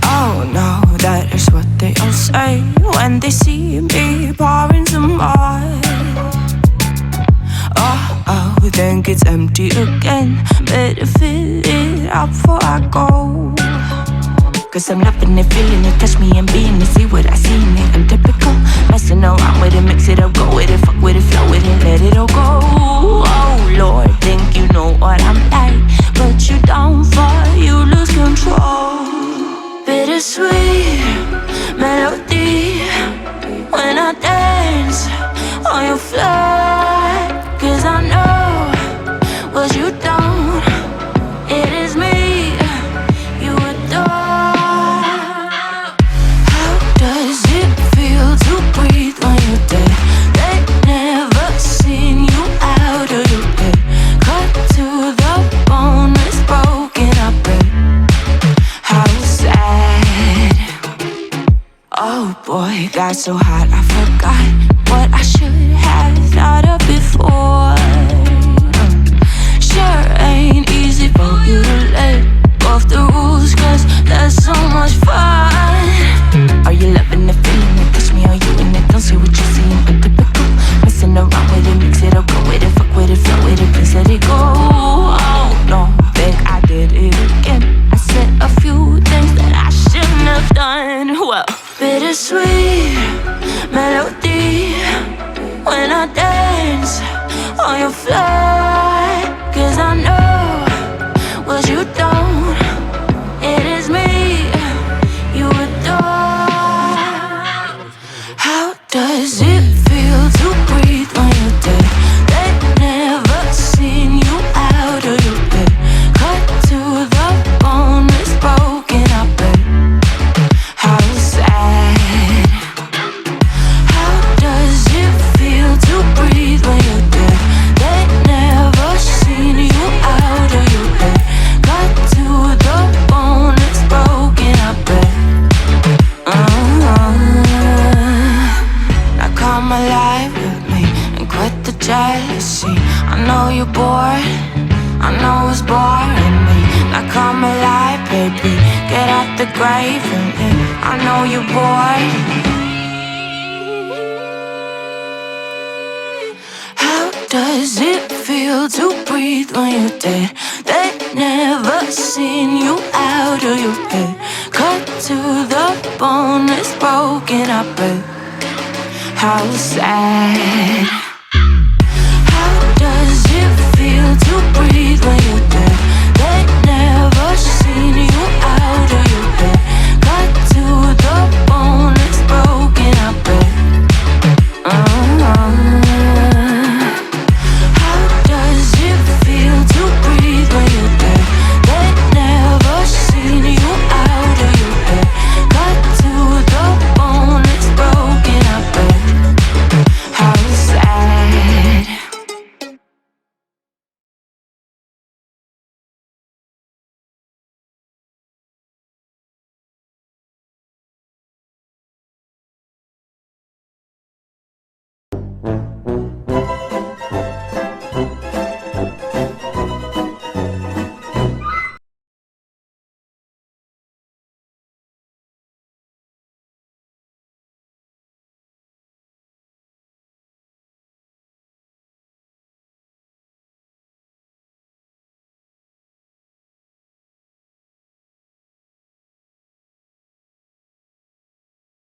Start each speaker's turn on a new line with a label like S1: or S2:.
S1: Oh no, that is what they all say when they see me pouring some more. Oh, think it's empty again. Better fill it up before I go. Cause I'm loving it, feeling it, touch me and being it. See what I see in it, I'm typical. Messing around with it, mix it up, go with it, fuck with it, flow with it, let it all go. Oh Lord, think you know what I'm like, but you don't fall, you lose control. Bittersweet melody when I dance on your floor. Cause I know what you don't, it is me you adore. How does it feel to breathe when you're dead? They never seen you out of your bed. Cut to the bone, it's broken, I bet. How sad. Oh boy, got so hot I forgot what I should have thought of before. Sure ain't easy for you to let go of the rules, cause that's so much fun. Are you loving the feeling it? Touch me, are you in it? Don't say what you're seeing, but typical. Messing around with it, mix it up, go with it, fuck with it, flow with it, please let it go. Oh no, think I did it again. I said a few things that I shouldn't have done. Well, bittersweet melody when I dance on your floor. Cause I know what you don't, it is me you adore. How does it feel to breathe when you're dead? They never seen you out of your bed. Cut to the bone, it's broken, I bet. How sad. How does it feel to breathe when you're dead? They never seen you out of your bed. Cut to the bone, it's broken, I bet. Now come alive with me and quit the jealousy. I know you're bored, I know it's boring me. Now come alive, baby, get out the grave and live. I know you're bored. How does it feel to breathe when you're dead? They never seen you out of your bed. Cut to the bone, it's broken, I bet. How sad. How does it feel to breathe when you're